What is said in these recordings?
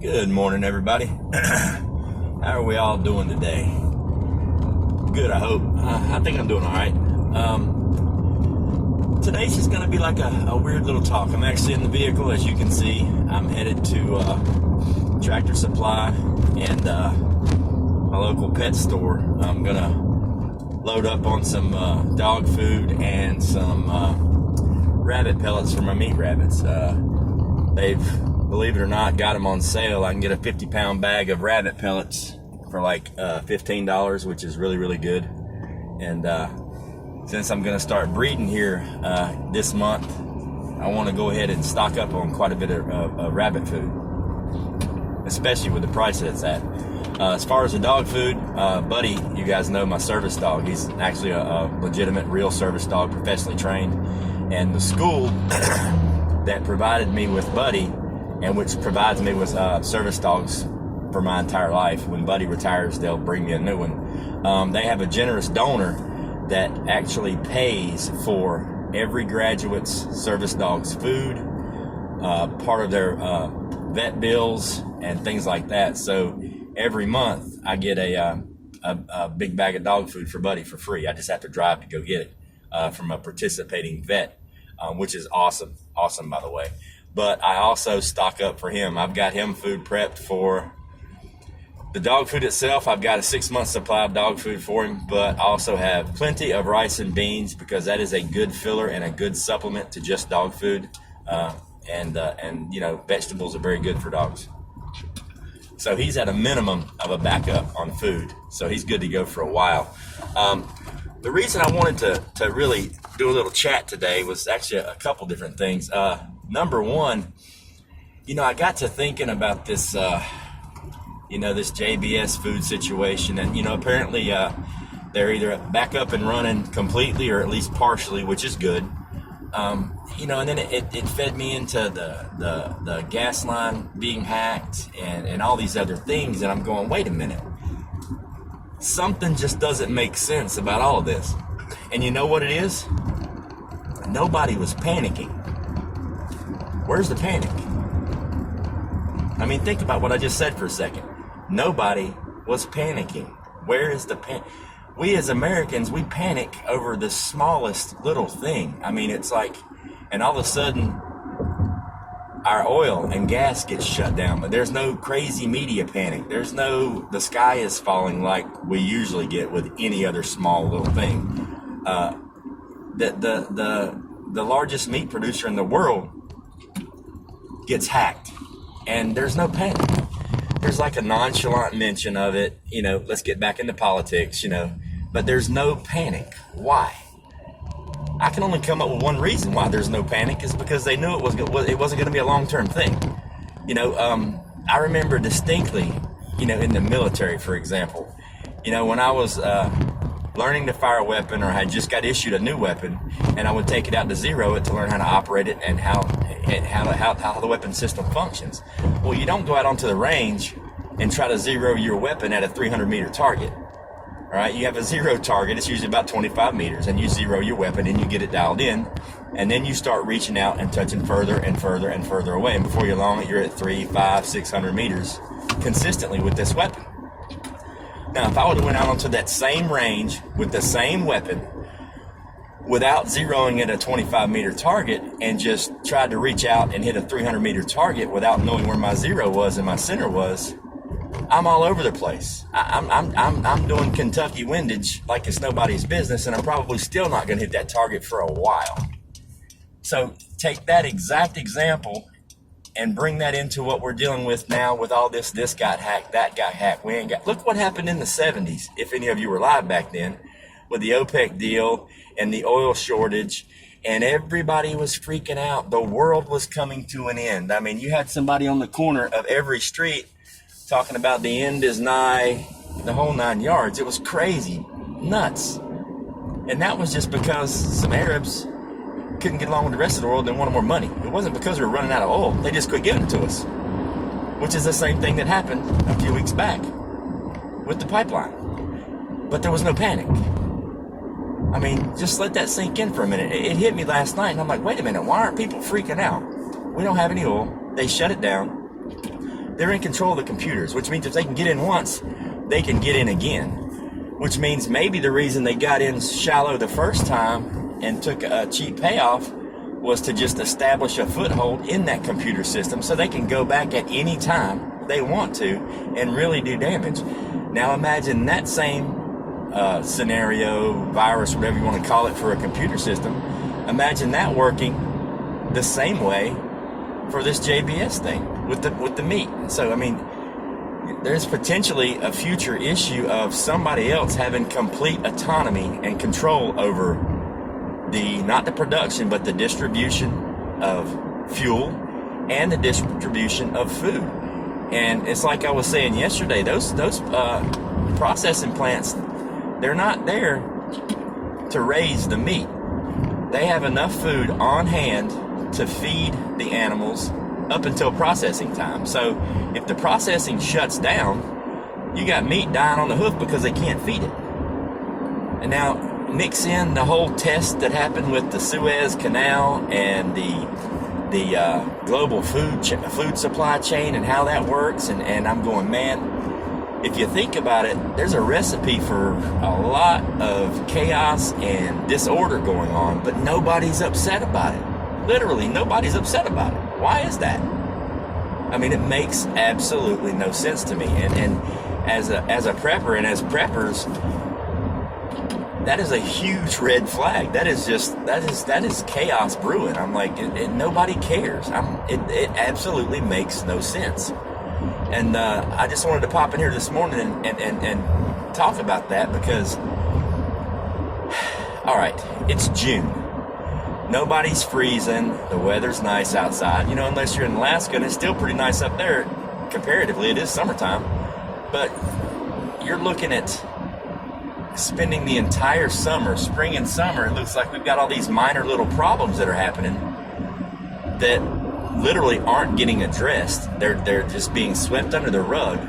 Good morning, everybody. How are we all doing today? Good, I hope. I think I'm doing all right. Today's just going to be like a weird little talk. I'm actually in the vehicle, as you can see. I'm headed to Tractor Supply and my local pet store. I'm going to load up on some dog food and some rabbit pellets for my meat rabbits. They've, believe it or not, got them on sale. I can get a 50-pound bag of rabbit pellets for like $15, which is really, really good. And since I'm going to start breeding here this month, I want to go ahead and stock up on quite a bit of rabbit food, especially with the price that it's at. As far as the dog food, Buddy, you guys know my service dog. He's actually a legitimate, real service dog, professionally trained. And the school that provided me with Buddy, and which provides me with service dogs for my entire life. When Buddy retires, they'll bring me a new one. They have a generous donor that actually pays for every graduate's service dog's food, part of their vet bills, and things like that. So every month I get a big bag of dog food for Buddy for free. I just have to drive to go get it from a participating vet, which is awesome. Awesome, by the way. But I also stock up for him. I've got him food prepped for the dog food itself. I've got a 6-month supply of dog food for him, but I also have plenty of rice and beans because that is a good filler and a good supplement to just dog food. And you know, vegetables are very good for dogs. So he's at a minimum of a backup on food. So he's good to go for a while. The reason I wanted to really do a little chat today was actually a couple different things. Number one, you know, I got to thinking about this, you know, this JBS food situation. And, you know, apparently they're either back up and running completely or at least partially, which is good. You know, and then it fed me into the gas line being hacked and all these other things. And I'm going, wait a minute. Something just doesn't make sense about all of this. And you know what it is? Nobody was panicking. Where's the panic? I mean, think about what I just said for a second. Nobody was panicking. Where is the panic? We as Americans, we panic over the smallest little thing. I mean, it's like, and all of a sudden, our oil and gas gets shut down, but there's no crazy media panic. There's no, the sky is falling like we usually get with any other small little thing. The largest meat producer in the world gets hacked, and there's no panic. There's like a nonchalant mention of it, you know, let's get back into politics, you know, but there's no panic. Why? I can only come up with one reason why there's no panic, is because they knew it wasn't going to be a long-term thing. You know, I remember distinctly, you know, in the military, for example, you know, when I was learning to fire a weapon, or had just got issued a new weapon, and I would take it out to zero it to learn how to operate it and how the weapon system functions. Well, you don't go out onto the range and try to zero your weapon at a 300-meter target. All right, you have a zero target. It's usually about 25 meters, and you zero your weapon and you get it dialed in, and then you start reaching out and touching further and further and further away, and before you're long, you're at 300, 500, 600 meters consistently with this weapon. Now, if I would have went out onto that same range with the same weapon without zeroing at a 25-meter target and just tried to reach out and hit a 300-meter target without knowing where my zero was and my center was, I'm all over the place. I'm doing Kentucky windage like it's nobody's business, and I'm probably still not going to hit that target for a while. So take that exact example and bring that into what we're dealing with now with all this got hacked, that got hacked. Look what happened in the 70s, if any of you were alive back then, with the OPEC deal and the oil shortage, and everybody was freaking out. The world was coming to an end. I mean, you had somebody on the corner of every street talking about the end is nigh, the whole 9 yards. It was crazy, nuts. And that was just because some Arabs couldn't get along with the rest of the world and wanted more money. It wasn't because we were running out of oil. They just quit giving it to us, which is the same thing that happened a few weeks back with the pipeline. But there was no panic. I mean, just let that sink in for a minute. It hit me last night, and I'm like, wait a minute, why aren't people freaking out? We don't have any oil. They shut it down. They're in control of the computers, which means if they can get in once, they can get in again. Which means maybe the reason they got in shallow the first time and took a cheap payoff was to just establish a foothold in that computer system so they can go back at any time they want to and really do damage. Now imagine that same scenario, virus, whatever you want to call it, for a computer system. Imagine that working the same way for this JBS thing with the meat. So I mean, there's potentially a future issue of somebody else having complete autonomy and control over not the production, but the distribution of fuel and the distribution of food. And it's like I was saying yesterday, those processing plants, they're not there to raise the meat. They have enough food on hand to feed the animals up until processing time. So if the processing shuts down, you got meat dying on the hoof because they can't feed it. And now mix in the whole test that happened with the Suez Canal and the global food supply chain and how that works, and I'm going, man, if you think about it, there's a recipe for a lot of chaos and disorder going on, but nobody's upset about it. Literally, nobody's upset about it. Why is that? I mean, it makes absolutely no sense to me. And as a prepper and as preppers, that is a huge red flag. That is chaos brewing. I'm like, nobody cares. It absolutely makes no sense. And I just wanted to pop in here this morning and talk about that because, all right, it's June. Nobody's freezing. The weather's nice outside. You know, unless you're in Alaska, and it's still pretty nice up there. Comparatively, it is summertime. But you're looking at spending the entire summer, spring and summer, it looks like we've got all these minor little problems that are happening that literally aren't getting addressed. They're just being swept under the rug,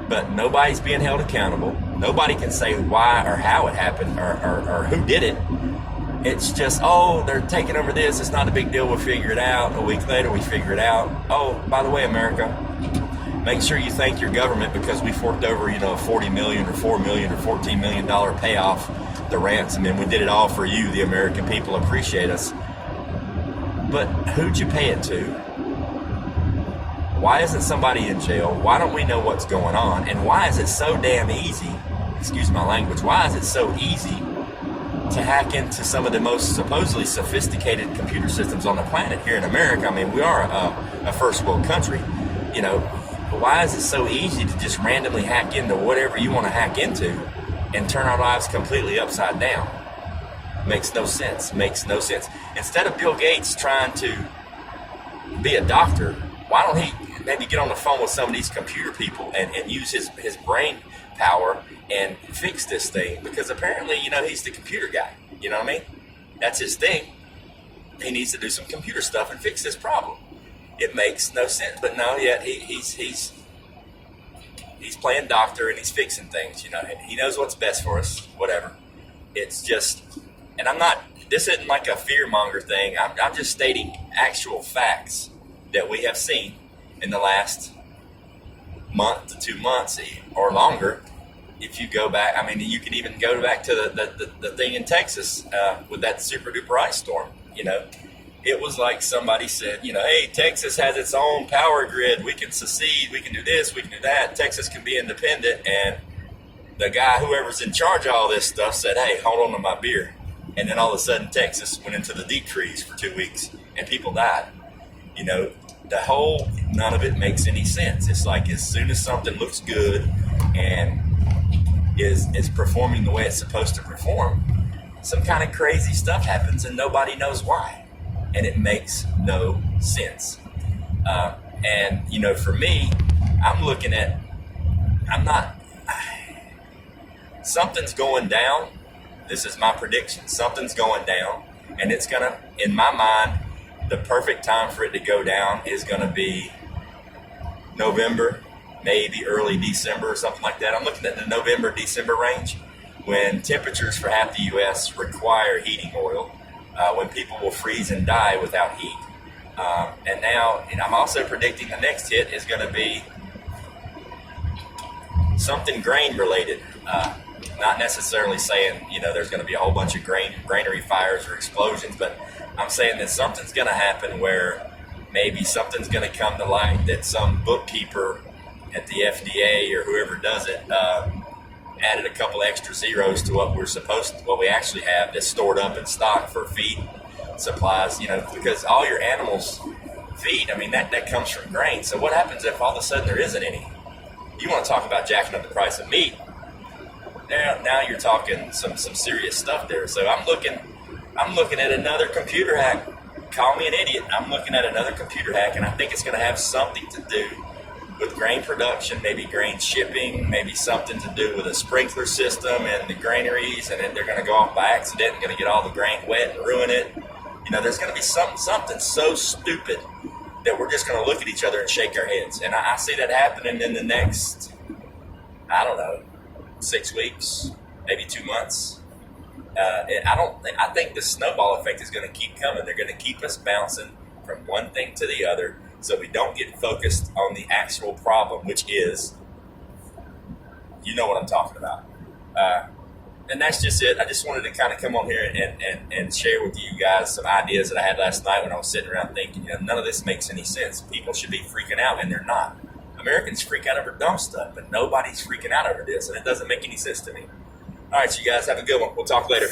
but nobody's being held accountable. Nobody can say why or how it happened or who did it. It's just, oh, they're taking over this. It's not a big deal. We'll figure it out. A week later, we figure it out. Oh, by the way, America, make sure you thank your government because we forked over, $40 million or $4 million or $14 million payoff the ransom, and we did it all for you, the American people. Appreciate us. But who'd you pay it to? Why isn't somebody in jail? Why don't we know what's going on? And why is it so damn easy, excuse my language, why is it so easy to hack into some of the most supposedly sophisticated computer systems on the planet here in America? I mean, we are a first world country, Why is it so easy to just randomly hack into whatever you want to hack into and turn our lives completely upside down? Makes no sense. Instead of Bill Gates trying to be a doctor, why don't he maybe get on the phone with some of these computer people and use his brain power and fix this thing? Because apparently, he's the computer guy. You know what I mean? That's his thing. He needs to do some computer stuff and fix this problem. It makes no sense. But no, yet he's playing doctor and he's fixing things, and he knows what's best for us, whatever. It's just, and this isn't like a fear-monger thing. I'm just stating actual facts that we have seen in the last month to 2 months or longer. If you go back, I mean, you can even go back to the thing in Texas with that super duper ice storm. It was like somebody said, hey, Texas has its own power grid. We can secede. We can do this. We can do that. Texas can be independent. And the guy, whoever's in charge of all this stuff, said, hey, hold on to my beer. And then all of a sudden, Texas went into the deep freeze for 2 weeks and people died. None of it makes any sense. It's like as soon as something looks good and is performing the way it's supposed to perform, some kind of crazy stuff happens and nobody knows why. And it makes no sense. For me, something's going down. This is my prediction. Something's going down, and it's gonna, in my mind, the perfect time for it to go down is gonna be November, maybe early December or something like that. I'm looking at the November, December range when temperatures for half the U.S. require heating oil, when people will freeze and die without heat. And now, I'm also predicting the next hit is going to be something grain related. Not necessarily saying, there's going to be a whole bunch of granary fires or explosions, but I'm saying that something's going to happen where maybe something's going to come to light that some bookkeeper at the FDA or whoever does it added a couple extra zeros to what we actually have that's stored up in stock for feed supplies, because all your animals feed, that comes from grain. So what happens if all of a sudden there isn't any? You want to talk about jacking up the price of meat. Now you're talking some serious stuff there. So I'm looking at another computer hack. Call me an idiot. I'm looking at another computer hack, and I think it's going to have something to do with grain production, maybe grain shipping, maybe something to do with a sprinkler system and the granaries, and then they're going to go off by accident and going to get all the grain wet and ruin it. There's going to be something so stupid that we're just going to look at each other and shake our heads. And I see that happening in the next, 6 weeks, maybe 2 months. I think the snowball effect is going to keep coming. They're going to keep us bouncing from one thing to the other so we don't get focused on the actual problem, which is, what I'm talking about. And that's just it. I just wanted to kind of come on here and share with you guys some ideas that I had last night when I was sitting around thinking, none of this makes any sense. People should be freaking out, and they're not. Americans freak out over dumb stuff, but nobody's freaking out over this, and it doesn't make any sense to me. All right, you guys have a good one. We'll talk later.